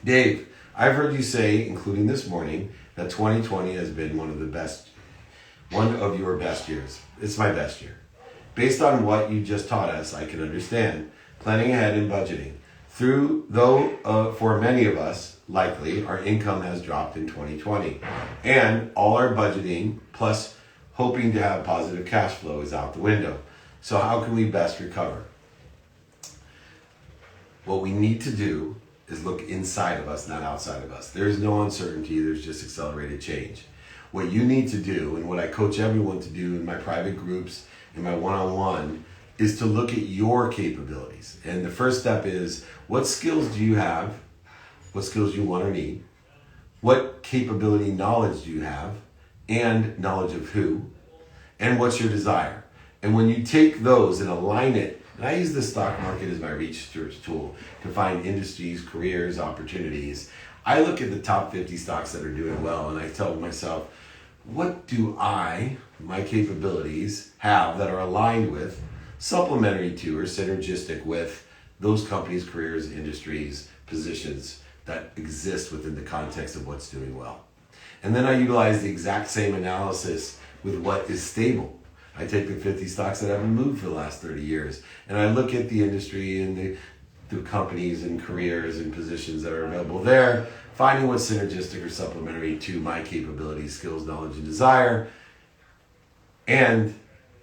Dave, I've heard you say, including this morning, that 2020 has been one of your best years. It's my best year. Based on what you just taught us, I can understand planning ahead and budgeting. For many of us, likely, our income has dropped in 2020. And all our budgeting, plus hoping to have positive cash flow, is out the window. So how can we best recover? What we need to do is look inside of us, not outside of us. There is no uncertainty, there's just accelerated change. What you need to do, and what I coach everyone to do in my private groups, in my one-on-one, is to look at your capabilities. And the first step is, what skills do you have? What skills you want or need? What capability, knowledge do you have? And knowledge of who? And what's your desire? And when you take those and align it, and I use the stock market as my research tool to find industries, careers, opportunities. I look at the top 50 stocks that are doing well, and I tell myself, what do my capabilities have that are aligned with, supplementary to, or synergistic with those companies, careers, industries, positions that exist within the context of what's doing well? And then I utilize the exact same analysis with what is stable. I take the 50 stocks that haven't moved for the last 30 years, and I look at the industry and the companies and careers and positions that are available there, finding what's synergistic or supplementary to my capabilities, skills, knowledge, and desire. And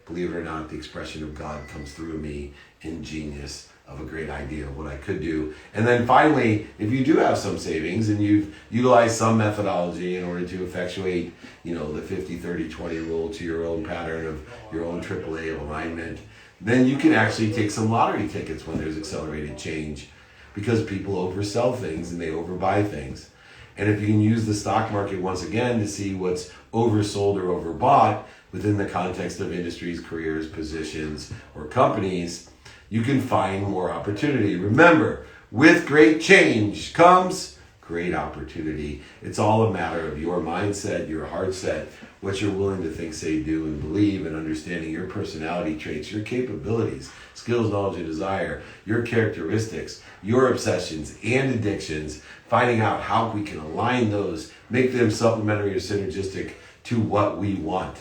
believe it or not, the expression of God comes through me in genius of a great idea of what I could do. And then finally, if you do have some savings and you've utilized some methodology in order to effectuate, the 50-30-20 rule to your own pattern of your own AAA of alignment, then you can actually take some lottery tickets when there's accelerated change, because people oversell things and they overbuy things. And if you can use the stock market once again to see what's oversold or overbought within the context of industries, careers, positions, or companies, you can find more opportunity. Remember, with great change comes great opportunity. It's all a matter of your mindset, your heart set, what you're willing to think, say, do, and believe, and understanding your personality traits, your capabilities, skills, knowledge, and desire, your characteristics, your obsessions and addictions, finding out how we can align those, make them supplementary or synergistic to what we want.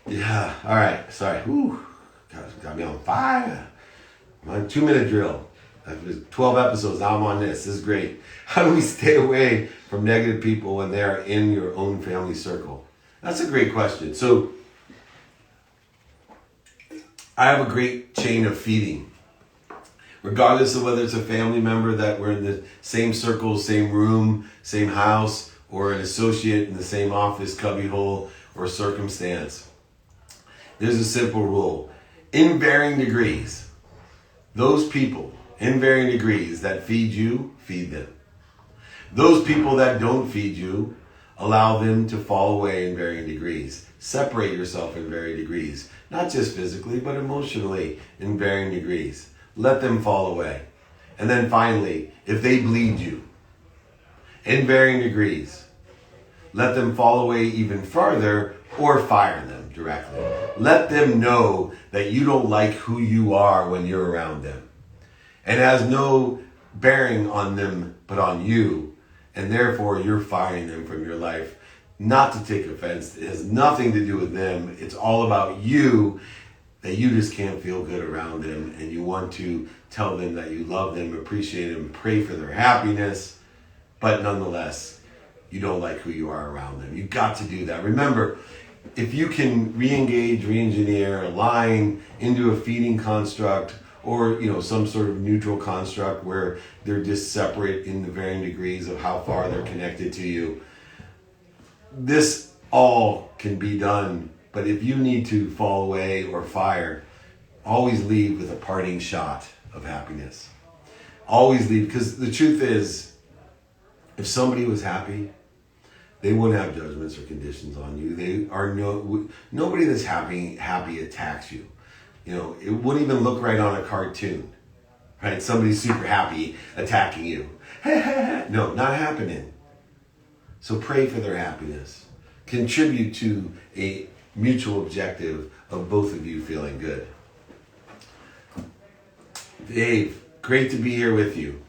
Yeah, all right, sorry. Whew. Got me on fire. I'm on a 2-minute drill. That was 12 episodes. Now I'm on this. This is great. How do we stay away from negative people when they are in your own family circle? That's a great question. So I have a great chain of feeding. Regardless of whether it's a family member that we're in the same circle, same room, same house, or an associate in the same office, cubbyhole, or circumstance. There's a simple rule. In varying degrees, those people in varying degrees that feed you, feed them. Those people that don't feed you, allow them to fall away in varying degrees. Separate yourself in varying degrees, not just physically, but emotionally in varying degrees. Let them fall away. And then finally, if they bleed you in varying degrees, let them fall away even further or fire them directly. Let them know that you don't like who you are when you're around them. It has no bearing on them but on you, and therefore you're firing them from your life. Not to take offense, it has nothing to do with them. It's all about you, that you just can't feel good around them, and you want to tell them that you love them, appreciate them, pray for their happiness, but nonetheless, you don't like who you are around them. You've got to do that. Remember, if you can re-engage, re-engineer, align into a feeding construct, or some sort of neutral construct where they're just separate in the varying degrees of how far they're connected to you, this all can be done. But if you need to fall away or fire, always leave with a parting shot of happiness. Always leave, because the truth is, if somebody was happy, they wouldn't have judgments or conditions on you. Nobody that's happy attacks you. It wouldn't even look right on a cartoon, right? Somebody super happy attacking you. No, not happening. So pray for their happiness. Contribute to a mutual objective of both of you feeling good. Dave, great to be here with you.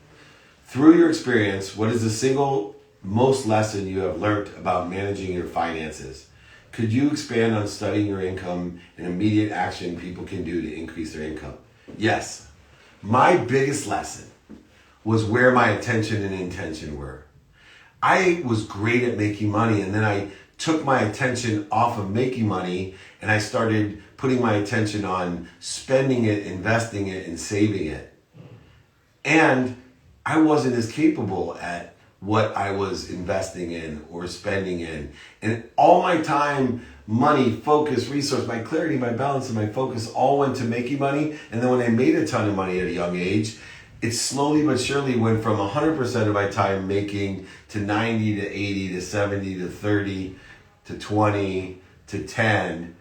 Through your experience, what is the single most lesson you have learned about managing your finances? Could you expand on studying your income and immediate action people can do to increase their income? Yes. My biggest lesson was where my attention and intention were. I was great at making money, and then I took my attention off of making money and I started putting my attention on spending it, investing it, and saving it. And I wasn't as capable at what I was investing in or spending in. And all my time, money, focus, resource, my clarity, my balance, and my focus all went to making money. And then when I made a ton of money at a young age, it slowly but surely went from 100% of my time making to 90 to 80 to 70 to 30 to 20 to 10.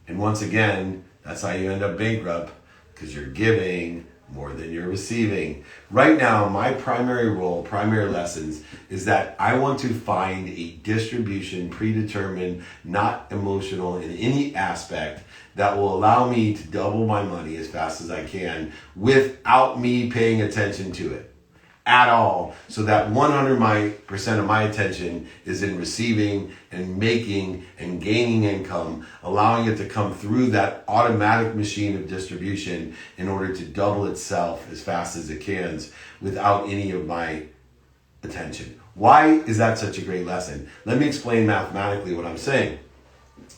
And once again, that's how you end up bankrupt, because you're giving more than you're receiving. Right now, my primary role, primary lessons, is that I want to find a distribution, predetermined, not emotional in any aspect, that will allow me to double my money as fast as I can without me paying attention to it at all. So that 100% of my attention is in receiving and making and gaining income, allowing it to come through that automatic machine of distribution in order to double itself as fast as it can without any of my attention. Why is that such a great lesson? Let me explain mathematically what I'm saying.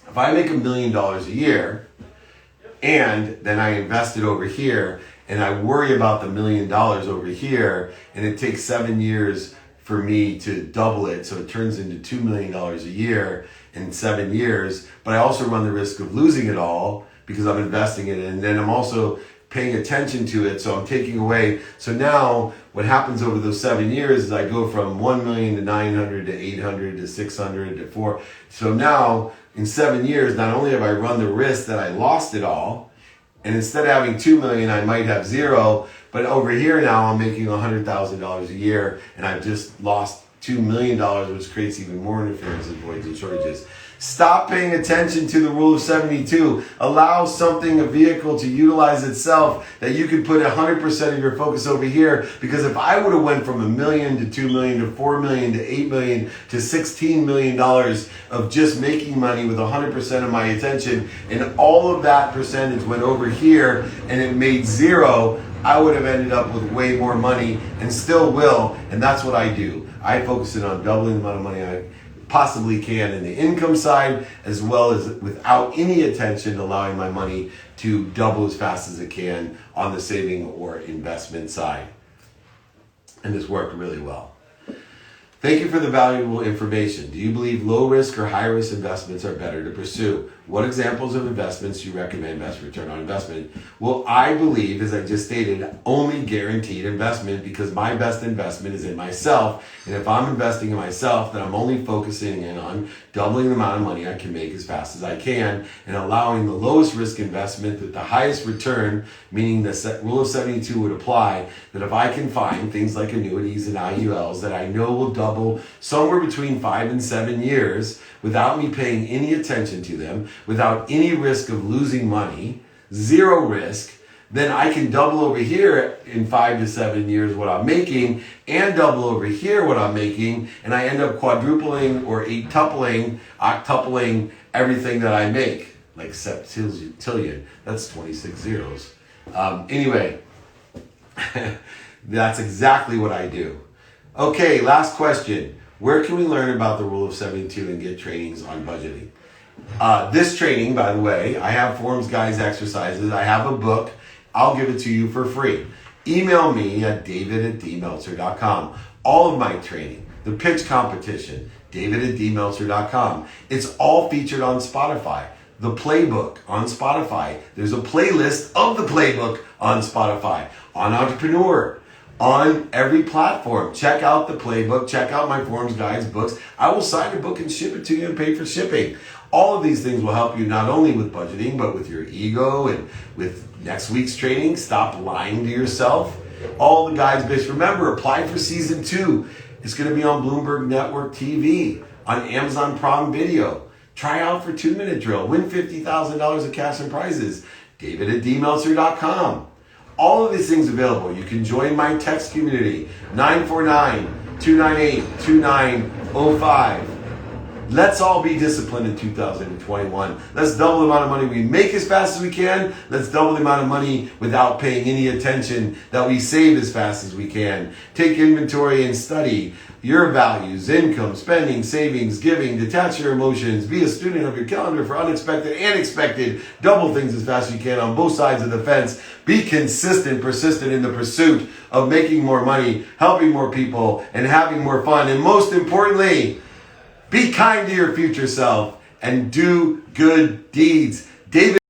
If I make $1 million a year and then I invest it over here, and I worry about the $1 million over here, and it takes 7 years for me to double it, so it turns into $2 million a year in 7 years, but I also run the risk of losing it all because I'm investing it, and then I'm also paying attention to it, so I'm taking away. So now what happens over those 7 years is I go from 1 million to 900 to 800 to 600 to 4. So now in 7 years, not only have I run the risk that I lost it all, and instead of having 2 million, I might have 0. But over here now, I'm making $100,000 a year, and I've just lost $2 million, which creates even more interference and voids and shortages. Stop paying attention to the rule of 72. Allow something, a vehicle, to utilize itself, that you can put 100% of your focus over here. Because if I would have went from $1 million to 2 million to 4 million to 8 million to $16 million of just making money with 100% of my attention, and all of that percentage went over here and it made 0, I would have ended up with way more money, and still will. And that's what I do. I focus in on doubling the amount of money I possibly can in the income side, as well as without any attention, allowing my money to double as fast as it can on the saving or investment side. And this worked really well. Thank you for the valuable information. Do you believe low risk or high risk investments are better to pursue? What examples of investments do you recommend best return on investment? Well, I believe, as I just stated, only guaranteed investment, because my best investment is in myself. And if I'm investing in myself, then I'm only focusing in on doubling the amount of money I can make as fast as I can, and allowing the lowest risk investment with the highest return, meaning the rule of 72 would apply, that if I can find things like annuities and IULs that I know will double somewhere between 5 and 7 years without me paying any attention to them, without any risk of losing money, 0 risk, then I can double over here in 5 to 7 years what I'm making, and double over here what I'm making, and I end up quadrupling or octupling everything that I make, like septillion. That's 26 zeros. Anyway, that's exactly what I do. Okay, last question. Where can we learn about the rule of 72 and get trainings on budgeting? This training, by the way, I have forms, guides, exercises. I have a book. I'll give it to you for free. Email me at david@dmeltzer.com. All of my training, the pitch competition, david@dmeltzer.com. It's all featured on Spotify. The playbook on Spotify. There's a playlist of the playbook on Spotify, on Entrepreneur, on every platform. Check out the playbook. Check out my forms, guides, books. I will sign a book and ship it to you and pay for shipping. All of these things will help you not only with budgeting, but with your ego and with next week's training. Stop lying to yourself. All the guides based. Remember, apply for season 2. It's going to be on Bloomberg Network TV, on Amazon Prime Video. Try out for 2-minute drill. Win $50,000 of cash and prizes. david@dmeltzer.com. All of these things available. You can join my text community, 949-298-2905. Let's all be disciplined in 2021. Let's double the amount of money we make as fast as we can. Let's double the amount of money without paying any attention that we save as fast as we can. Take inventory and study your values, income, spending, savings, giving. Detach your emotions. Be a student of your calendar for unexpected and expected. Double things as fast as you can on both sides of the fence. Be consistent, persistent in the pursuit of making more money, helping more people, and having more fun. And most importantly, be kind to your future self and do good deeds. David